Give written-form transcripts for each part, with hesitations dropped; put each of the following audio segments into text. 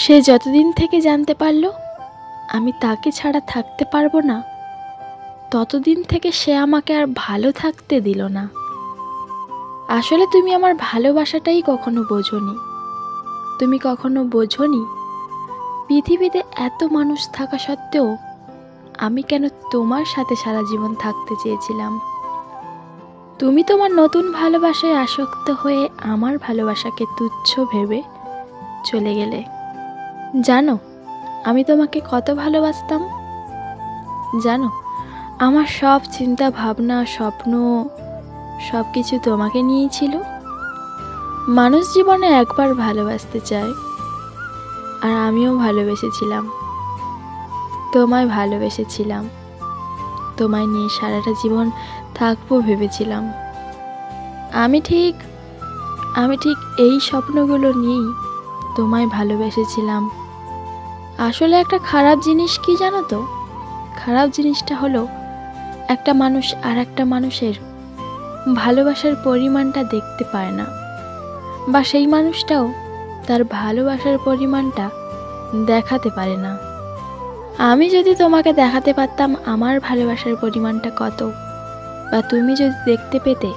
সে যতদিন থেকে জানতে পারলো আমি তাকে ছাড়া থাকতে পারবো না, ততদিন থেকে সে আমাকে আর ভালো থাকতে দিল না। আসলে তুমি আমার ভালোবাসাটাই কখনো বোঝোনি। তুমি কখনো বোঝোনি পৃথিবীতে এত মানুষ থাকা সত্ত্বেও আমি কেন তোমার সাথে সারা জীবন থাকতে চেয়েছিলাম। তুমি তোমার নতুন ভালোবাসায় আসক্ত হয়ে আমার ভালোবাসাকে তুচ্ছ ভেবে চলে গেলে। জানো আমি তোমাকে কত ভালোবাসতাম? জানো আমার সব চিন্তা ভাবনা স্বপ্ন সব কিছু তোমাকে নিয়েই ছিল। মানুষ জীবনে একবার ভালোবাসতে চায়, আর আমিও ভালোবেসেছিলাম। তোমায় ভালোবেসেছিলাম, তোমায় নিয়ে সারাটা জীবন থাকবো ভেবেছিলাম। আমি ঠিক এই স্বপ্নগুলো নিয়েই তোমায় ভালোবেসেছিলাম। আসলে একটা খারাপ জিনিস কি জানো তো? খারাপ জিনিসটা হলো একটা মানুষ আর একটা মানুষের ভালোবাসার পরিমাণটা দেখতে পায় না, বা সেই মানুষটাও তার ভালোবাসার পরিমাণটা দেখাতে পারে না। আমি যদি তোমাকে দেখাতে পারতাম আমার ভালোবাসার পরিমাণটা কত, বা তুমি যদি দেখতে পেতে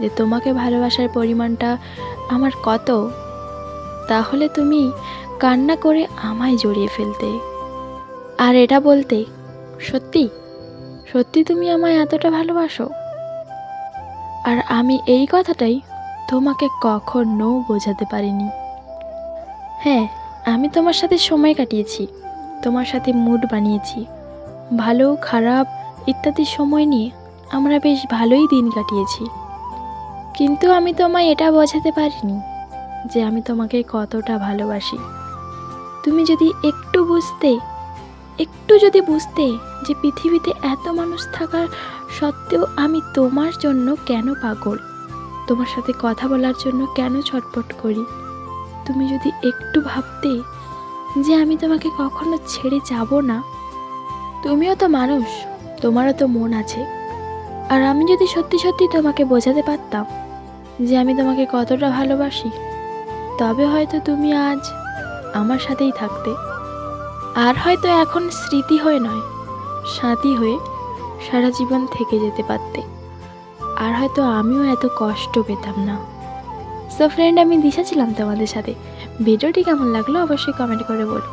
যে তোমাকে ভালোবাসার পরিমাণটা আমার কত, তাহলে তুমি কান্না করে আমায় জড়িয়ে ফেলতে আর এটা বলতে, সত্যি সত্যি তুমি আমায় এতটা ভালোবাসো। আর আমি এই কথাটাই তোমাকে কখনো বোঝাতে পারিনি। হ্যাঁ, আমি তোমার সাথে সময় কাটিয়েছি, তোমার সাথে মুড বানিয়েছি, ভালো খারাপ ইত্যাদি সময় নিয়ে আমরা বেশ ভালোই দিন কাটিয়েছি। কিন্তু আমি তোমায় এটা বোঝাতে পারিনি যে আমি তোমাকে কতটা ভালোবাসি। তুমি যদি একটু যদি বুঝতে যে পৃথিবীতে এত মানুষ থাকার সত্ত্বেও আমি তোমার জন্য কেন পাগল, তোমার সাথে কথা বলার জন্য কেন ছটফট করি, তুমি যদি একটু ভাবতে যে আমি তোমাকে কখনো ছেড়ে যাব না। তুমিও তো মানুষ, তোমারও তো মন আছে। আর আমি যদি সত্যি সত্যি তোমাকে বোঝাতে পারতাম যে আমি তোমাকে কতটা ভালোবাসি, তবে হয়তো তুমি আজ আমার সাথেই থাকতে, আর হয়তো এখন স্মৃতি হয়ে নয়, সাথী হয়ে সারা জীবন থেকে যেতে পারতে। আর হয়তো আমিও এত কষ্ট পেতাম না। সো ফ্রেন্ড, আমি দিশা ছিলাম তোমাদের সাথে। ভিডিওটি কেমন লাগলো অবশ্যই কমেন্ট করে বলো।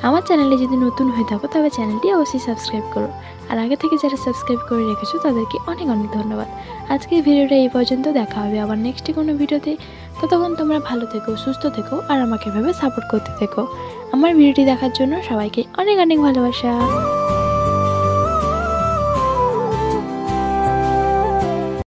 আমার চ্যানেলে যদি নতুন হয়ে থাকো তবে চ্যানেলটি অবশ্যই সাবস্ক্রাইব করো, আর আগে থেকে যারা সাবস্ক্রাইব করে রেখেছো তাদেরকে অনেক অনেক ধন্যবাদ। আজকের ভিডিওটা এই পর্যন্ত, দেখা হবে আবার নেক্সটে কোনো ভিডিওতে। ততক্ষণ তোমরা ভালো থেকো, সুস্থ থেকো, আর আমাকে এভাবে সাপোর্ট করতে থেকো। আমার ভিডিওটি দেখার জন্য সবাইকে অনেক অনেক ভালোবাসা।